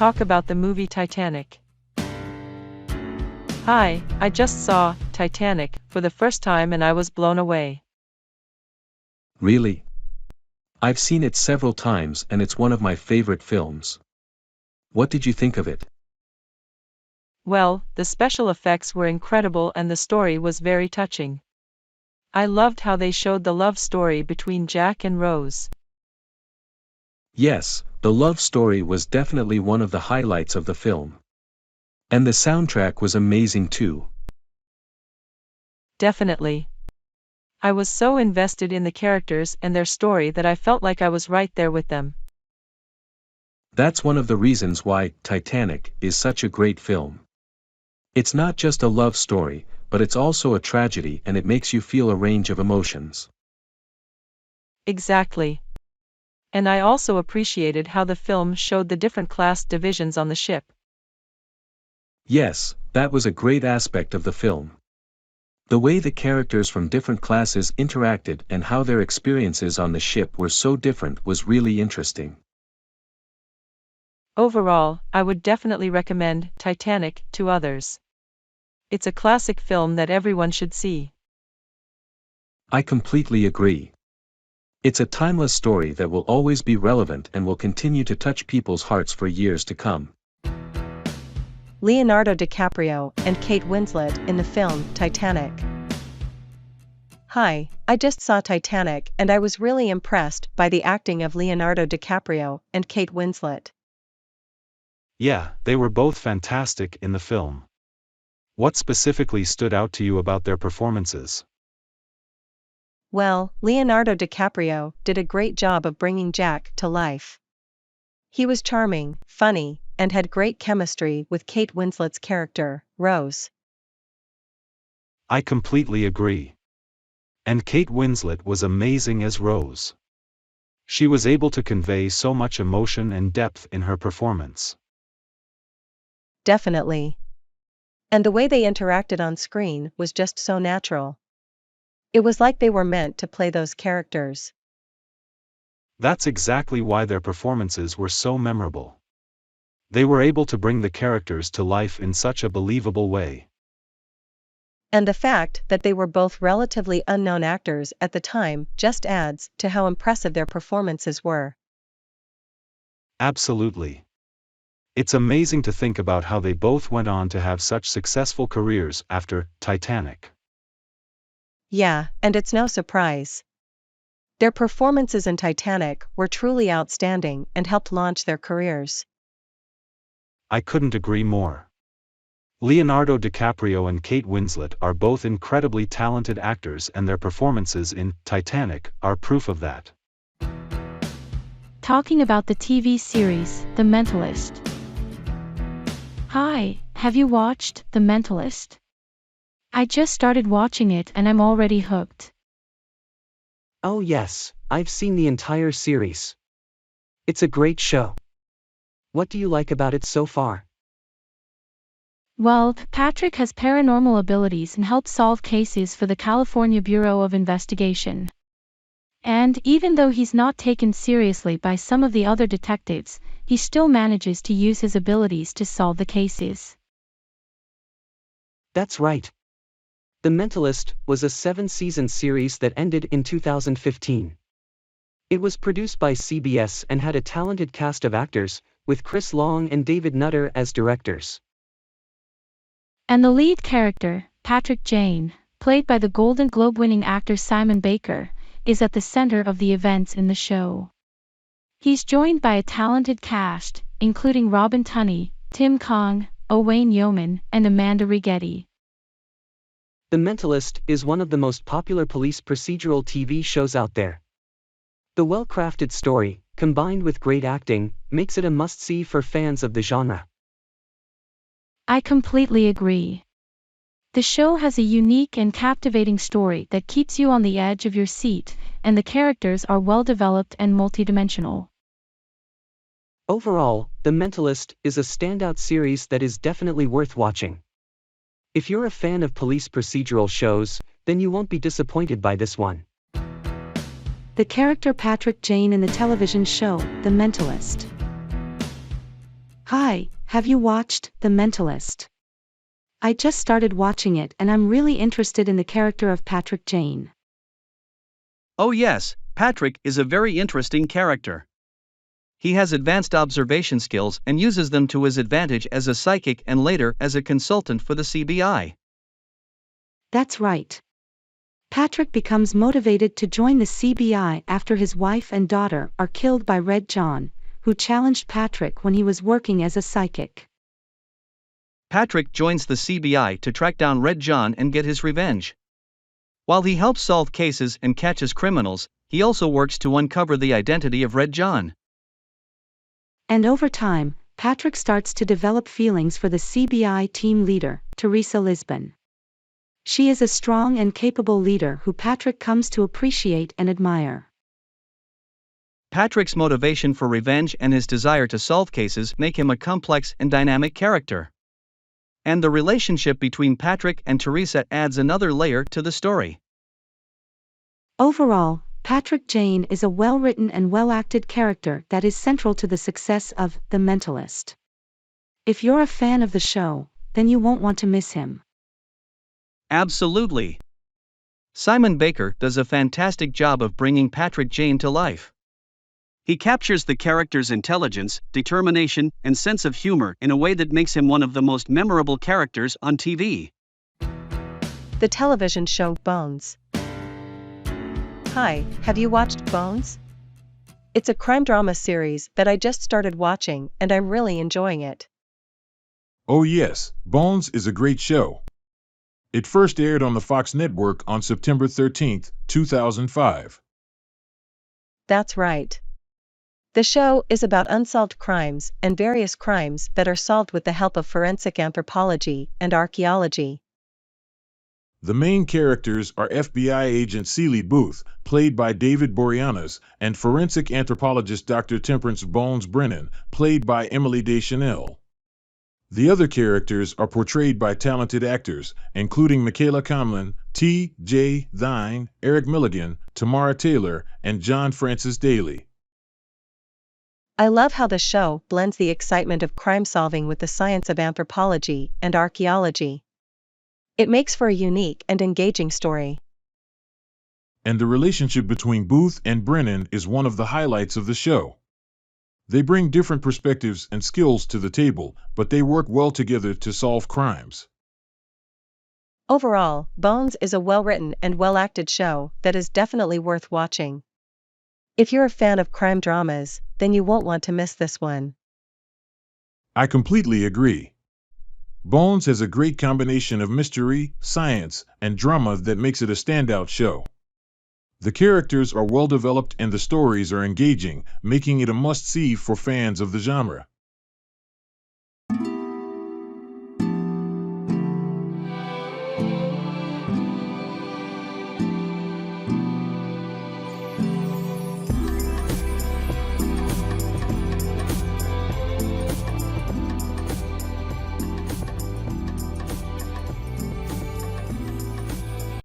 talk about the movie Titanic. Hi, I just saw Titanic for the first time and I was blown away. Really? I've seen it several times and it's one of my favorite films. What did you think of it? Well, the special effects were incredible and the story was very touching. I loved how they showed the love story between Jack and Rose. Yes, the love story was definitely one of the highlights of the film. And the soundtrack was amazing too. Definitely. I was so invested in the characters and their story that I felt like I was right there with them. That's one of the reasons why Titanic is such a great film. It's not just a love story, but it's also a tragedy and it makes you feel a range of emotions. Exactly. And I also appreciated how the film showed the different class divisions on the ship. Yes, that was a great aspect of the film. The way the characters from different classes interacted and how their experiences on the ship were so different was really interesting. Overall, I would definitely recommend Titanic to others. It's a classic film that everyone should see. I completely agree. It's a timeless story that will always be relevant and will continue to touch people's hearts for years to come. Leonardo DiCaprio and Kate Winslet in the film Titanic. Hi, I just saw Titanic and I was really impressed by the acting of Leonardo DiCaprio and Kate Winslet. Yeah, they were both fantastic in the film. What specifically stood out to you about their performances? Well, Leonardo DiCaprio did a great job of bringing Jack to life. He was charming, funny, and had great chemistry with Kate Winslet's character, Rose. I completely agree. And Kate Winslet was amazing as Rose. She was able to convey so much emotion and depth in her performance. Definitely. And the way they interacted on screen was just so natural. It was like they were meant to play those characters. That's exactly why their performances were so memorable. They were able to bring the characters to life in such a believable way. And the fact that they were both relatively unknown actors at the time just adds to how impressive their performances were. Absolutely. It's amazing to think about how they both went on to have such successful careers after Titanic. Yeah, and it's no surprise. Their performances in Titanic were truly outstanding and helped launch their careers. I couldn't agree more. Leonardo DiCaprio and Kate Winslet are both incredibly talented actors and their performances in Titanic are proof of that. Talking about the TV series, The Mentalist. Hi, have you watched The Mentalist? I just started watching it and I'm already hooked. Oh yes, I've seen the entire series. It's a great show. What do you like about it so far? Well, Patrick has paranormal abilities and helps solve cases for the California Bureau of Investigation. And even though he's not taken seriously by some of the other detectives, he still manages to use his abilities to solve the cases. That's right. The Mentalist was a 7-season series that ended in 2015. It was produced by CBS and had a talented cast of actors, with Chris Long and David Nutter as directors. And the lead character, Patrick Jane, played by the Golden Globe-winning actor Simon Baker, is at the center of the events in the show. He's joined by a talented cast, including Robin Tunney, Tim Kong, Owain Yeoman, and Amanda Rigetti. The Mentalist is one of the most popular police procedural TV shows out there. The well-crafted story, combined with great acting, makes it a must-see for fans of the genre. I completely agree. The show has a unique and captivating story that keeps you on the edge of your seat, and the characters are well-developed and multidimensional. Overall, The Mentalist is a standout series that is definitely worth watching. If you're a fan of police procedural shows, then you won't be disappointed by this one. The character Patrick Jane in the television show, The Mentalist. Hi, have you watched The Mentalist? I just started watching it and I'm really interested in the character of Patrick Jane. Oh yes, Patrick is a very interesting character. He has advanced observation skills and uses them to his advantage as a psychic and later as a consultant for the CBI. That's right. Patrick becomes motivated to join the CBI after his wife and daughter are killed by Red John, who challenged Patrick when he was working as a psychic. Patrick joins the CBI to track down Red John and get his revenge. While he helps solve cases and catches criminals, he also works to uncover the identity of Red John. And over time, Patrick starts to develop feelings for the CBI team leader, Teresa Lisbon. She is a strong and capable leader who Patrick comes to appreciate and admire. Patrick's motivation for revenge and his desire to solve cases make him a complex and dynamic character. And the relationship between Patrick and Teresa adds another layer to the story. Overall, Patrick Jane is a well-written and well-acted character that is central to the success of The Mentalist. If you're a fan of the show, then you won't want to miss him. Absolutely. Simon Baker does a fantastic job of bringing Patrick Jane to life. He captures the character's intelligence, determination, and sense of humor in a way that makes him one of the most memorable characters on TV. The television show Bones. Hi, have you watched Bones? It's a crime drama series that I just started watching and I'm really enjoying it. Oh yes, Bones is a great show. It first aired on the Fox network on September 13, 2005. That's right. The show is about unsolved crimes and various crimes that are solved with the help of forensic anthropology and archaeology. The main characters are FBI agent Celie Booth, played by David Boreanaz, and forensic anthropologist Dr. Temperance Bones Brennan, played by Emily Deschanel. The other characters are portrayed by talented actors, including Michaela Conlon, T.J. Thine, Eric Milligan, Tamara Taylor, and John Francis Daly. I love how the show blends the excitement of crime solving with the science of anthropology and archaeology. It makes for a unique and engaging story. And the relationship between Booth and Brennan is one of the highlights of the show. They bring different perspectives and skills to the table, but they work well together to solve crimes. Overall, Bones is a well-written and well-acted show that is definitely worth watching. If you're a fan of crime dramas, then you won't want to miss this one. I completely agree. Bones has a great combination of mystery, science, and drama that makes it a standout show. The characters are well developed and the stories are engaging, making it a must-see for fans of the genre.